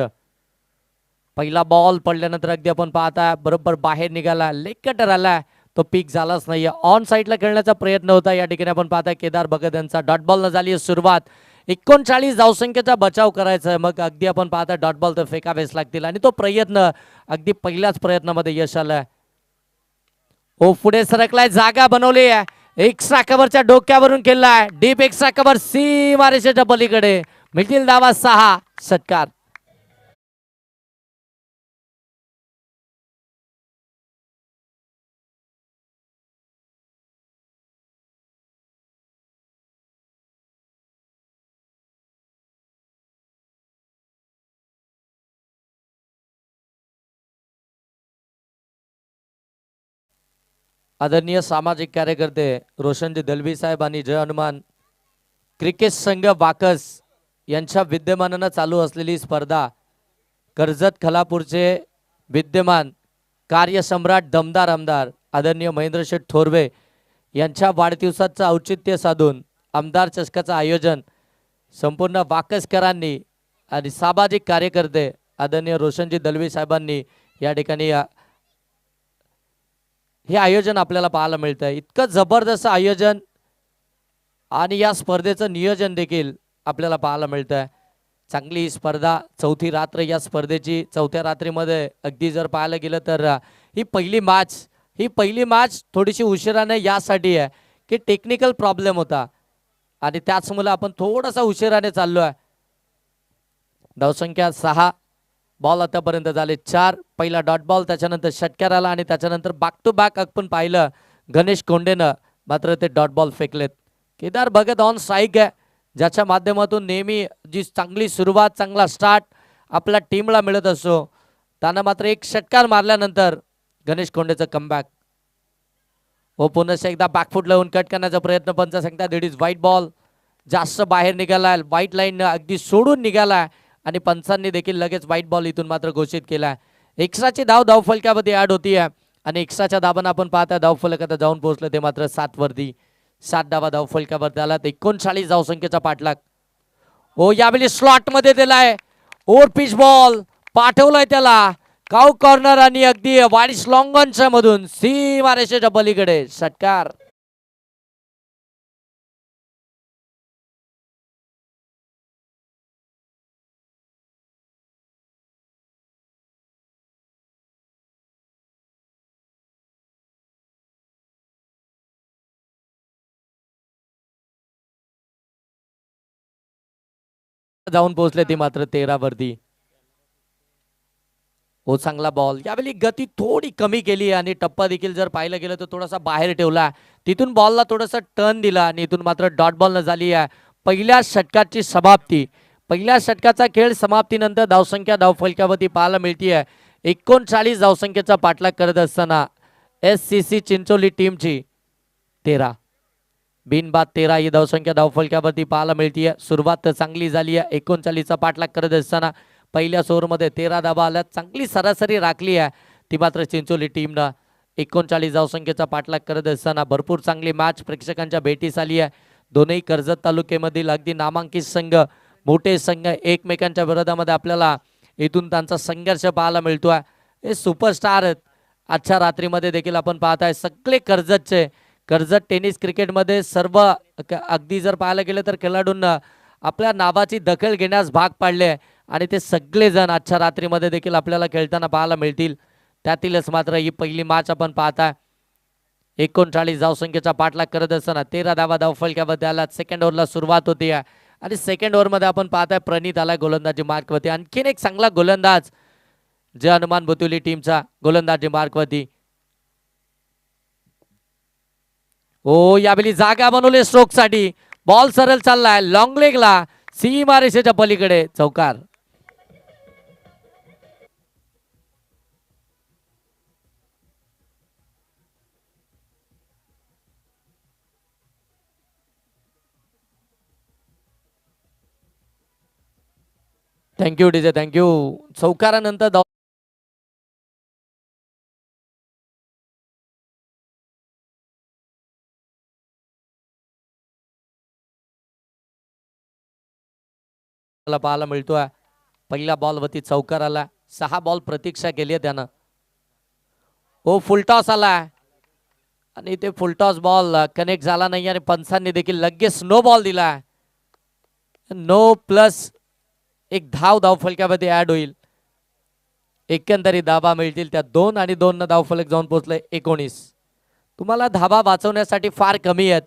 पहिला बॉल पडल्यानंतर अगदी आपण पाहताय बरोबर बाहेर निघाला, लेग कटर आला, तो पीक झालाच नाहीये. ऑन साईडला खेळण्याचा प्रयत्न होता. या ठिकाणी आपण पाहताय केदार भगत यांचा डॉट बॉल न झाली आहे सुरुवात. 39 धावसंख्येचा बचाव करायचा आहे, मग अगदी आपण पाहताय डॉट बॉल तर फेकावेच लागतील आणि तो प्रयत्न अगदी पहिल्याच प्रयत्नामध्ये यश आलंय. ओ पुढे सरकलाय, जागा बनवली आहे, एक्स्ट्रा कव्हरच्या डोक्यावरून केलाय, डीप एक्स्ट्रा कव्हर सीमारेषेच्या पलीकडे. मिळतील धावा 6. षटकार. आदरणीय सामाजिक कार्यकर्ते रोशनजी दलवी साहेब आणि जय हनुमान क्रिकेट संघ वाकस यांच्या विद्यमानानं चालू असलेली स्पर्धा, कर्जत खलापूरचे विद्यमान कार्यसम्राट दमदार आमदार आदरणीय महेंद्र शेठ थोरवे यांच्या वाढदिवसाचं औचित्य साधून आमदार चषकाचं आयोजन संपूर्ण वाकसकरांनी आणि सामाजिक कार्यकर्ते आदरणीय रोशनजी दलवी साहेबांनी या ठिकाणी हे आयोजन आपल्याला पाहायला मिळतं. इतकं जबरदस्त आयोजन आणि या स्पर्धेचं नियोजन देखील आपल्याला पाहायला मिळतं. चांगली ही स्पर्धा, चौथी रात्र या स्पर्धेची. चौथ्या रात्रीमध्ये अगदी जर पाहायला गेलं तर ही पहिली मॅच थोडीशी उशिराने यासाठी आहे की टेक्निकल प्रॉब्लेम होता आणि त्याचमुळे आपण थोडासा उशिराने चाललो आहे. धावसंख्या 6, बॉल आतापर्यंत झाले 4. पहिला डॉट बॉल, त्याच्यानंतर षटकार आला आणि त्याच्यानंतर बॅक टू बॅक आपण पाहिलं गणेश कोंडेनं मात्र ते डॉट बॉल फेकलेत. केदार भगत ऑन स्ट्राईक आहे, ज्याच्या माध्यमातून नेहमी जी चांगली सुरुवात, चांगला स्टार्ट आपल्या टीमला मिळत असतो. त्यानं मात्र एक षटकार मारल्यानंतर गणेश कोंडेचं कमबॅक. व पुन्हा एकदा बॅकफूट लावून कट करण्याचा प्रयत्न, पंच सांगतात इट इज व्हाईट बॉल. जास्त बाहेर निघालाय, व्हाईट लाईन अगदी सोडून निघालाय आणि पंचांनी देखील लगेच व्हाईट बॉल इथून मात्र घोषित केलाय. एक्स्ट्राची धावफलकामध्ये ऍड होतीये आणि एक्स्ट्राच्या धावांना आपण पाहता धावफलक आता जाऊन पोहोचलं ते मात्र 7 वरती. 7 धावा धावफलकावरती आला. 39 धावसंख्येचा पाठलाग. ओ यावेळी स्लॉट मध्ये दिलाय, ओव्हर पिच बॉल पाठवलाय त्याला काउ कॉर्नर आणि अगदी वाईस लॉंगॉनच्या मधून सीमारेषेच्या पलीकडे. षटकार. जाऊन पोहोचले ती मात्र 13 वरती. हो चांगला बॉल. यावेळी गती थोडी कमी केली आणि टप्पा देखील जर पाहिलं गेलं तर थोडासा बाहेर ठेवला, तिथून बॉलला थोडासा टर्न दिला आणि इथून मात्र डॉट बॉल न झाली आहे. पहिल्या षटकाची समाप्ती. पहिल्या षटकाचा खेळ समाप्तीनंतर धावसंख्या धावफलकावरती पाहायला मिळते 39 धावसंख्येचा पाठलाग करत असताना SCC चिंचोली टीमची 13 बिनबाद 13 ही धावसंख्या धावफलकावरती पाहायला मिळते. सुरुवात तर चांगली झाली आहे. 39चा पाठलाग करत असताना पहिल्या ओव्हरमध्ये 13 धावा आल्या. चांगली सरासरी राखली आहे ती मात्र चिंचोली टीमनं. 39 धावसंख्येचा पाठलाग करत असताना भरपूर चांगली मॅच प्रेक्षकांच्या भेटीस आली आहे. दोन्ही कर्जत तालुक्यामधील अगदी नामांकित संघ, मोठे संघ एकमेकांच्या विरोधामध्ये आपल्याला इथून त्यांचा संघर्ष पाहायला मिळतो आहे. हे सुपरस्टार आहेत. आजच्या रात्रीमध्ये देखील आपण पाहताय सगळे कर्जतचे. कर्जत टेनिस क्रिकेटमध्ये सर्व अगदी जर पाहायला गेलं तर खेळाडूंना आपल्या नावाची दखल घेण्यास भाग पाडले आणि ते सगळेजण आजच्या रात्रीमध्ये देखील आपल्याला खेळताना पाहायला मिळतील. त्यातीलच मात्र ही पहिली मॅच आपण पाहता 39 धावसंख्येचा पाठलाग करत असताना 13 धावा धावफलकामध्ये आला. सेकंड ओव्हरला सुरुवात होती आणि सेकंड ओव्हरमध्ये आपण पाहताय प्रणित आला गोलंदाजी मार्कवरती. आणखीन एक चांगला गोलंदाज जे हनुमान बुतुली टीमचा गोलंदाजी मार्कवरती. ओ यावेळी जागा बनवली स्ट्रोकसाठी. बॉल सरळ चाललाय लॉंग लेगला सीमा रेषेच्या पलीकडे चौकार. Thank you DJ thank you. चौकारानंतर पाहायला मिळतोय. पहिल्या बॉल वरती चौकार आला. 6 बॉल प्रतीक्षा केली आहे त्यानं. ओ फुलटॉस आला आणि ते फुलटॉस बॉल कनेक्ट झाला नाही आणि पंचांनी देखील लगेच नो बॉल दिला. नो प्लस एक धाव फलकामध्ये ऍड होईल. एकंदरीत धाबा मिळतील त्या 2 आणि 2 न धावफलक जाऊन पोहोचले 19. तुम्हाला धाबा वाचवण्यासाठी फार कमी आहेत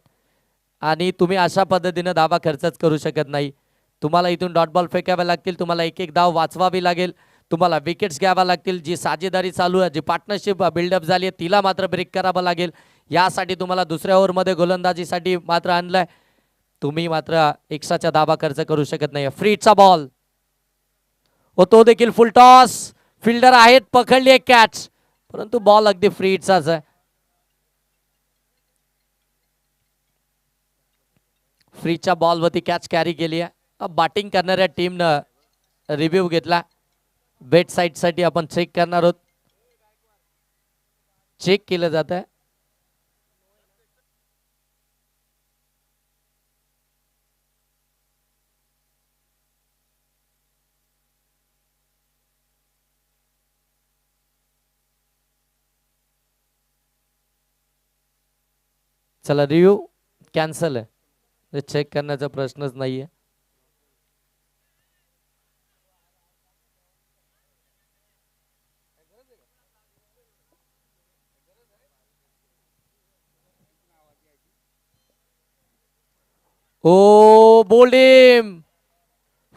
आणि तुम्ही अशा पद्धतीने धाबा खर्चच करू शकत नाही. तुम्हाला इथून डॉट बॉल फेकावे लागतील. तुम्हाला एक एक धाव वाचवावी लागेल. तुम्हाला विकेट्स घ्यावा लागतील. जी साजेदारी चालू आहे जी पार्टनरशिप बिल्डअप झाली आहे तिला मात्र ब्रेक करावं लागेल. यासाठी तुम्हाला दुसऱ्या ओव्हरमध्ये गोलंदाजीसाठी मात्र आणलंय. तुम्ही मात्र एक्स्ट्राचा धाबा खर्च करू शकत नाही. फ्रीचा बॉल व तो देखील फुल टॉस. फिल्डर आहेत पकडली एक कॅच परंतु बॉल अगदी फ्रीचाच आहे. फ्रीच्या बॉलवरती कॅच कॅरी केली आहे. बॅटिंग करणाऱ्या टीमनं रिव्ह्यू घेतला. बेट साईडसाठी आपण चेक करणार आहोत. चेक केलं जात आहे. चला रिव्ह्यू कॅन्सल आहे. चेक करण्याचा प्रश्नच नाहीये. ओ बोल्डीम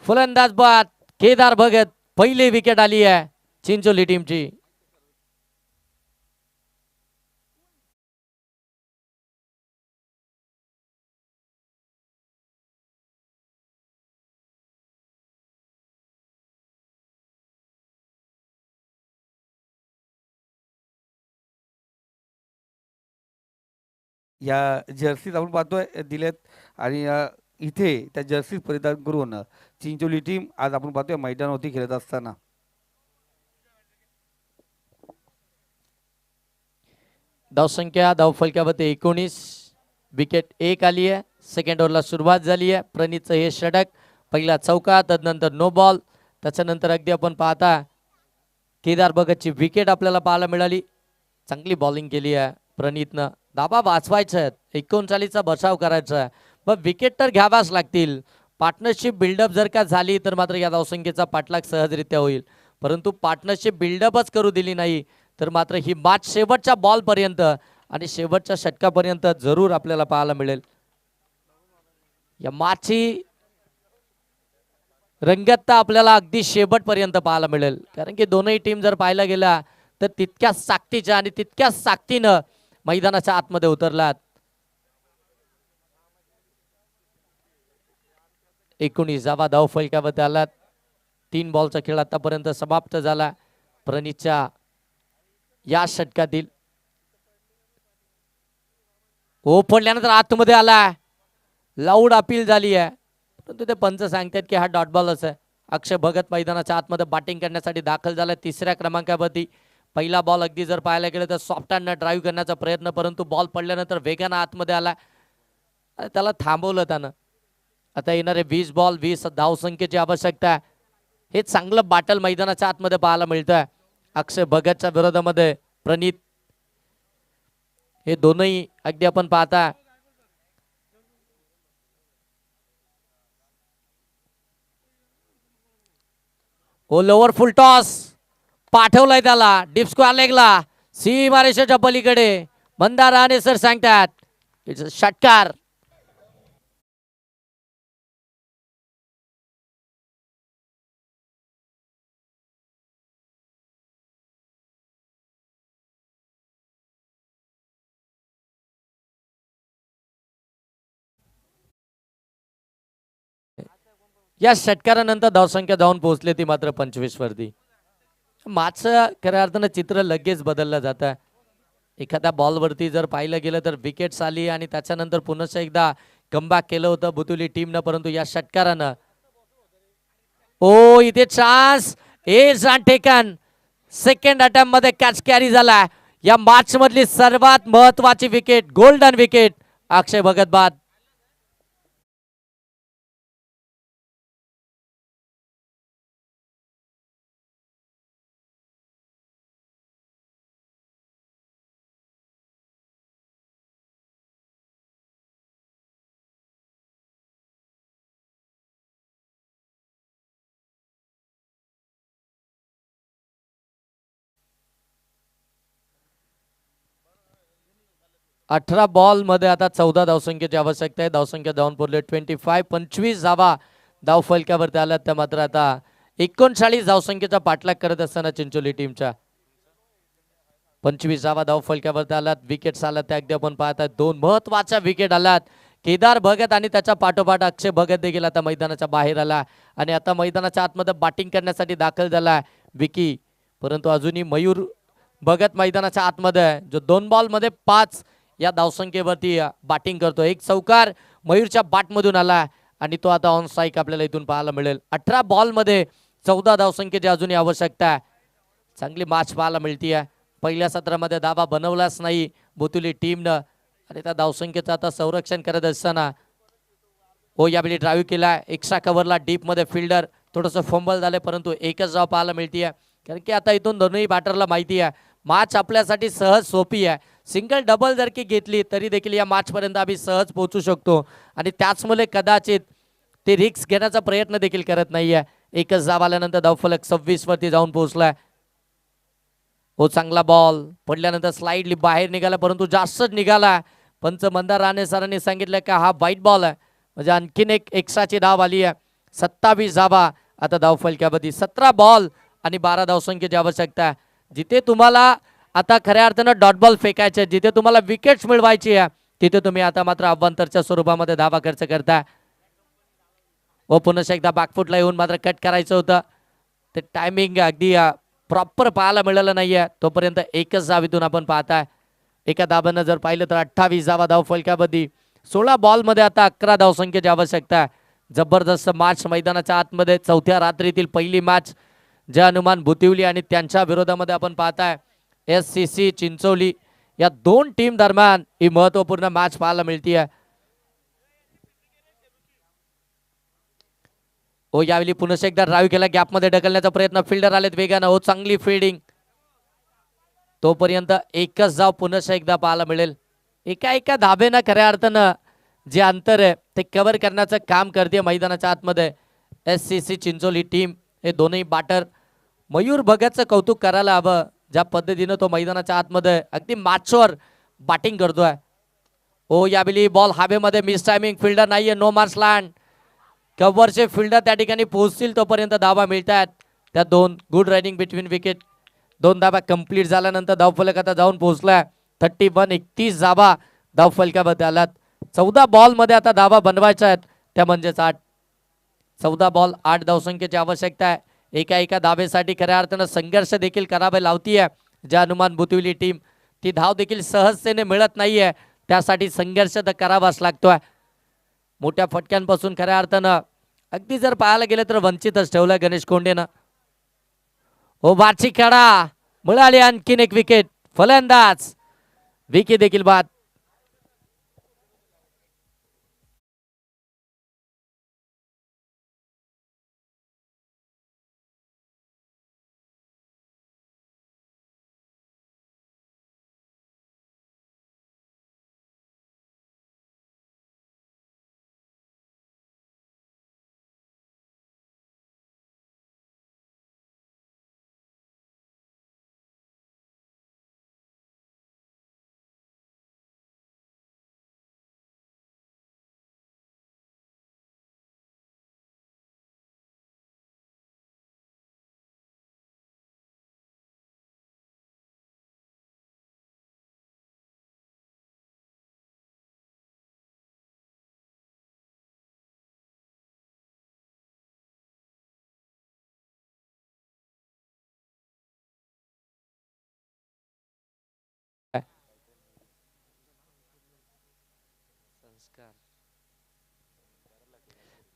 फलंदाज बाद केदार भगत पहिली विकेट आली आहे चिंचोली टीमची. या जर्सीज आपण पाहतोय दिलेत आणि इथे त्या जर्सीज परिधान करून चिंचोली टीम आज आपण पाहतोय मैदानावरती खेळत असताना. धावसंख्या धावफलकावरती 19. विकेट 1 आली आहे. सेकंड ओव्हरला सुरुवात झाली आहे. प्रणीतचं हे षटक पहिला चौका तदनंतर नो बॉल. त्याच्यानंतर अगदी आपण पाहता केदार भगतची विकेट आपल्याला पाहायला मिळाली. चांगली बॉलिंग केली आहे प्रणीतनं. धाबा वाचवायचा आहे. 39चा बचाव करायचा आहे. मग विकेट तर घ्यावाच लागतील. पार्टनरशिप बिल्डअप जर का झाली तर मात्र या धावसंख्येचा पाठलाग सहजरित्या होईल. परंतु पार्टनरशिप बिल्डअपच करू दिली नाही तर मात्र ही मॅच शेवटच्या बॉलपर्यंत आणि शेवटच्या षटकापर्यंत जरूर आपल्याला पाहायला मिळेल. या मॅचची रंगतता आपल्याला अगदी शेवटपर्यंत पाहायला मिळेल. कारण की दोनही टीम जर पाहायला गेला तर तितक्याच ताकदीच्या आणि तितक्याच ताकदीनं मैदानाच्या आतमध्ये उतरलात. 19 धावफलकावर आलात. 3 बॉलचा खेळ आतापर्यंत समाप्त झाला. प्रणीतच्या या षटकातील ओ पडल्यानंतर आतमध्ये आला. लाऊड अपील झाली आहे परंतु ते पंच सांगतात की हा डॉट बॉलच आहे. अक्षय भगत मैदानाच्या आतमध्ये बॅटिंग करण्यासाठी दाखल झाला 3ऱ्या क्रमांकावरती. पहिला बॉल अगदी जर पाहायला गेलं तर सॉफ्ट हँडनं ड्राईव्ह करण्याचा प्रयत्न परंतु बॉल पडल्यानंतर वेगानं आतमध्ये आला. त्याला थांबवलं त्यानं. आता येणारे 20 बॉल 20 धावसंख्येची आवश्यकता. हे चांगलं बॅटल मैदानाच्या आतमध्ये पाहायला मिळतंय. अक्षय भगतच्या विरोधामध्ये प्रणीत हे दोनही अगदी आपण पाहता ओ लोअर फुल टॉस पाठवलाय त्याला डीप स्क्वेअर लेगला सीमारेषेच्या पलीकडे मंदार राणे सर सांगतात इट्स षटकार. या षटकारानंतर धावसंख्या जाऊन पोहोचली ती मात्र 25 वरती. मागचं खऱ्या अर्थानं चित्र लगेच बदललं जातं. एखाद्या बॉलवरती जर पाहिलं गेलं तर विकेट्स आली आणि त्याच्यानंतर पुन्हा एकदा कमबॅक केलं होतं बुतुली टीमनं, परंतु या षटकारानं ओ इथे chance is taken. Second attempt मध्ये कॅच कॅरी झाला. या मॅच मधली सर्वात महत्वाची विकेट, गोल्डन विकेट अक्षय भगत बाद. 18 बॉल मध्ये आता 14 धावसंख्येची आवश्यकता आहे. धावसंख्या जाऊन पोहोचले 25 धावा धाव फलकावरती आल्यात. त्या मात्र आता 39 धावसंख्येचा पाठलाग करत असताना चिंचोली टीमच्या 25 धावा धाव फलकावरती आल्यात. विकेट्स आल्यात त्या अगदी आपण पाहतात. दोन महत्वाच्या विकेट आल्यात. केदार भगत आणि त्याच्या पाठोपाठ अक्षय भगत देखील आता मैदानाच्या बाहेर आला आणि आता मैदानाच्या आतमध्ये बॅटिंग करण्यासाठी दाखल झाला विकी. परंतु अजूनही मयूर भगत मैदानाच्या आतमध्ये जो 2 बॉल मध्ये 5 या धावसंख्येवरती बॅटिंग करतो. एक चौकार मयूरच्या बॅटमधून आला आणि तो आता ऑन स्ट्राईक आपल्याला इथून पाहायला मिळेल. 18 बॉल मध्ये 14 धावसंख्येची अजूनही आवश्यकता आहे. चांगली मॅच पाहायला मिळतीये. पहिल्या सत्रामध्ये धावा बनवलाच नाही बुतुली टीमनं आणि त्या धावसंख्येचं आता संरक्षण करत असताना हो यावेळी ड्राईव्ह केला. एक्स्ट्रा कव्हरला डीप मध्ये फिल्डर थोडंसं फंबल झालंय, परंतु एकच धाव पाहायला मिळतीये. कारण की आता इथून दोन्ही बॅटरला माहिती आहे मॅच आपल्यासाठी सहज सोपी आहे. सिंगल डबल जर की घेतली तरी देखील या मॅच पर्यंत आम्ही सहज पोहोचू शकतो आणि त्याचमुळे कदाचित ते रिस्क घेण्याचा प्रयत्न देखील करत नाहीये. एकच धाव आल्यानंतर धावफलक 26 वरती जाऊन पोहोचलाय. हो चांगला बॉल पडल्यानंतर स्लाइडली बाहेर निघाला, परंतु जास्तच निघाला. पंच मंदार राणे सरांनी सांगितलं का हा वाईट बॉल आहे, म्हणजे आणखीन एक एक्स्ट्राची धाव आली आहे. 27 धावा आता धाव फलकावरती. 17 बॉल आणि 12 धावसंख्येची आवश्यकता आहे. जिथे तुम्हाला आता खऱ्या अर्थानं डॉट बॉल फेकायचे, जिथे तुम्हाला विकेट्स मिळवायची आहे तिथे तुम्ही आता मात्र अभ्यंतरच्या स्वरूपामध्ये धावा खर्च करता. व पुन्हा एकदा बॅकफुटला येऊन मात्र कट करायचं होतं. ते टायमिंग अगदी प्रॉपर पाहायला मिळालं नाहीये. तोपर्यंत एकच धाव इथून आपण पाहताय. एका धाब्यानं जर पाहिलं तर 28 धावा धाव फलकावरती. 16 बॉल मध्ये आता 11 धावसंख्येची आवश्यकता आहे. जबरदस्त मॅच मैदानाच्या आतमध्ये चौथ्या रात्रीतील पहिली मॅच जय हनुमान भुतिवली आणि त्यांच्या विरोधामध्ये आपण पाहताय SCC चिंचोली या दोन टीम दरम्यान ही महत्वपूर्ण मॅच पाहायला मिळतीये. हो यावेळी पुन्हा एकदा ड्राईव्ह केला, गॅपमध्ये ढकलण्याचा प्रयत्न, फिल्डर आलेत वेगानं. हो चांगली फिल्डिंग. तोपर्यंत एकच धाव पुन्हा एकदा पाहायला मिळेल. एका धाबेनं खऱ्या अर्थानं जे अंतर आहे ते कव्हर करण्याचं काम करते मैदानाच्या आतमध्ये SCC चिंचोली टीम. हे दोन्ही बॅटर मयूर भगतचं कौतुक करायला हवं, ज्या पद्धतीनं तो मैदानाच्या आतमध्ये अगदी मॅचवर बॅटिंग करतोय. हो यावेळी बॉल हवेमध्ये मिस टायमिंग, फिल्डर नाहीये, नो मार्क्स लँड. कव्हरचे फिल्डर त्या ठिकाणी पोहोचतील तोपर्यंत धावा मिळतात. त्या दोन गुड रनिंग बिटवीन विकेट. 2 धावा कंप्लीट झाल्यानंतर धावफलक आता जाऊन पोहोचलाय 31 धावा धावफलकामध्ये आल्यात. 14 बॉल मध्ये आता धावा बनवायच्या आहेत, त्या म्हणजेच 8. 14 बॉल 8 धावसंख्येची आवश्यकता आहे. एका धावेसाठी खऱ्या अर्थानं संघर्ष देखील करावे लावतीये जय हनुमान भुतिवली टीम. ती धाव देखील सहजतेने मिळत नाहीये, त्यासाठी संघर्ष तर करावाच लागतोय. मोठ्या फटक्यांपासून खऱ्या अर्थानं अगदी जर पाहायला गेलं तर वंचितच ठेवलंय गणेश कोंडेनं. हो बाची कडा मिळाली, आणखीन एक विकेट. फलंदाज विकी देखील बाद.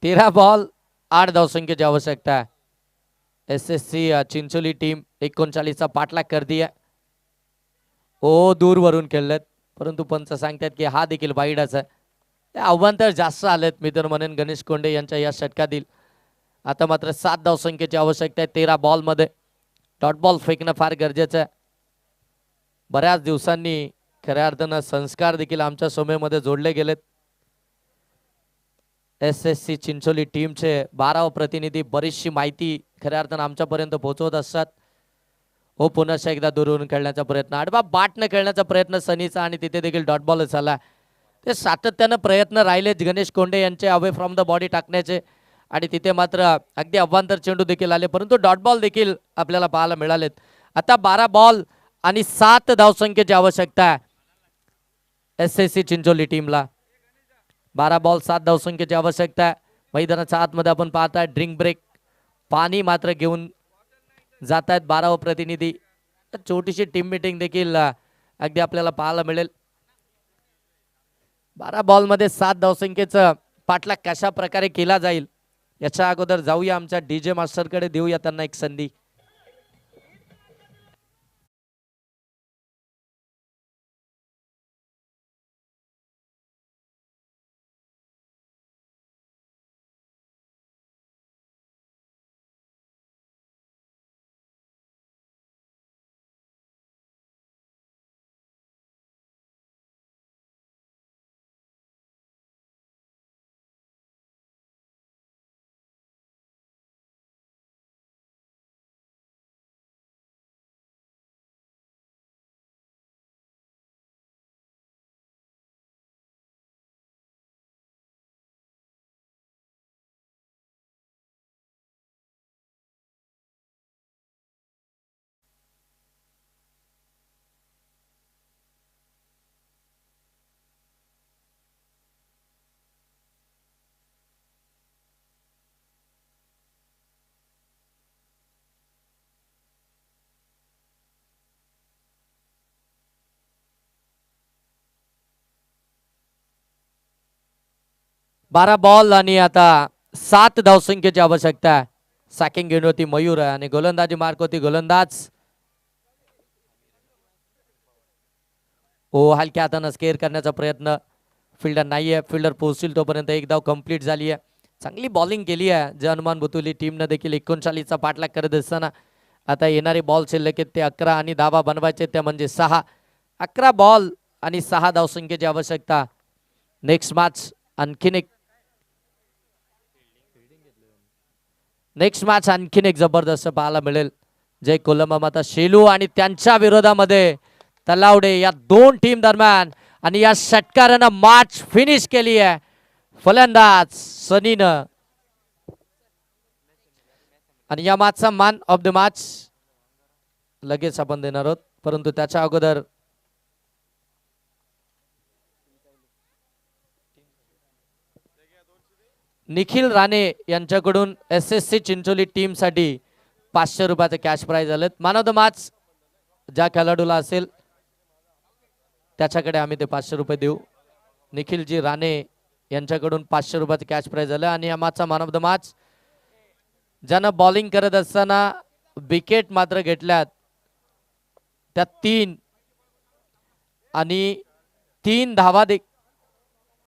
13 बॉल 8 धावसंख्येची आवश्यकता आहे. SSC चिंचोली टीम 39चा पाठलाग करते. ओ दूर वरून खेळलेत, परंतु पंच सांगतात की हा देखील वाईडच आहे. ते आव्हान तर जास्त आलेत मी तर म्हणेन गणेश कोंडे यांच्या या षटकातील. आता मात्र 7 धावसंख्येची आवश्यकता आहे 13 बॉल मध्ये. डॉट बॉल फेकणं फार गरजेचं आहे. बऱ्याच दिवसांनी खऱ्या अर्थानं संस्कार देखील आमच्या सोमेमध्ये जोडले गेलेत. SSC चिंचोली टीमचे 12 प्रतिनिधी बरीचशी माहिती खऱ्या अर्थानं आमच्यापर्यंत पोहोचवत असतात. हो पुन्हा एकदा दुरून खेळण्याचा प्रयत्न, आडवा बाटनं खेळण्याचा प्रयत्न सनीचा आणि तिथे देखील डॉट बॉल झाला. ते सातत्यानं प्रयत्न राहिलेत गणेश कोंडे यांचे अवे फ्रॉम द बॉडी टाकण्याचे आणि तिथे मात्र अगदी अवांतर चेंडू देखील आले, परंतु डॉट बॉल देखील आपल्याला पाहायला मिळालेत. आता 12 बॉल आणि 7 धावसंख्येची आवश्यकता आहे SSC चिंचोली टीमला. 12 बॉल 7 धावसंख्येची आवश्यकता आहे. मैदानाच्या आतमध्ये आपण पाहताय ड्रिंक ब्रेक, पाणी मात्र घेऊन जात आहेत 12 प्रतिनिधी. छोटीशी टीम मीटिंग देखील अगदी आपल्याला पाहायला मिळेल. 12 बॉल मध्ये 7 धावसंख्येचं पाठलाग कशा प्रकारे केला जाईल याच्या अगोदर जाऊया आमच्या DJ मास्टरकडे, देऊया त्यांना एक संधी. बारा बॉल आणि आता 7 धावसंख्येची आवश्यकता आहे. सॅकिंग घेऊन होती मयूर आणि गोलंदाजी मार्क होती गोलंदाज. ओ हलक्या हातानं स्केअर करण्याचा प्रयत्न, फिल्डर नाहीये, फिल्डर पोहोचतील तोपर्यंत एक धाव कंप्लीट झाली आहे. चांगली बॉलिंग केली आहे जनमान बुतुली टीमनं देखील. 39चा पाठलाग करत असताना आता येणारे बॉल शिल्लक आहेत ते 11 आणि धावा बनवायचे त्या म्हणजे 6. 11 बॉल आणि 6 धावसंख्येची आवश्यकता. नेक्स्ट मॅच आणखीन एक जबरदस्त पाहायला मिळेल. जय कोलंबा माता शेलू आणि त्यांच्या विरोधामध्ये तलावडे या दोन टीम दरम्यान, आणि या षटकारानं मॅच फिनिश केली आहे फलंदाज सनीनं. आणि या मॅचचा मॅन ऑफ द मॅच लगेच आपण देणार आहोत, परंतु त्याच्या अगोदर निखिल राणे यांच्याकडून SSC चिंचोली टीम साठी 500 रुपयाचे कॅश प्राइज आलेत. मॅन ऑफ द मॅच ज्या खेळाडूला असेल त्याच्याकडे आम्ही ते 500 रुपये देऊ. निखिलजी राणे यांच्याकडून 500 रुपयाचे कॅश प्राइज आलं. आणि या मॅचचा मॅन ऑफ द मॅच ज्यानं बॉलिंग करत असताना विकेट मात्र घेतल्यात त्या 3 आणि 3 धावा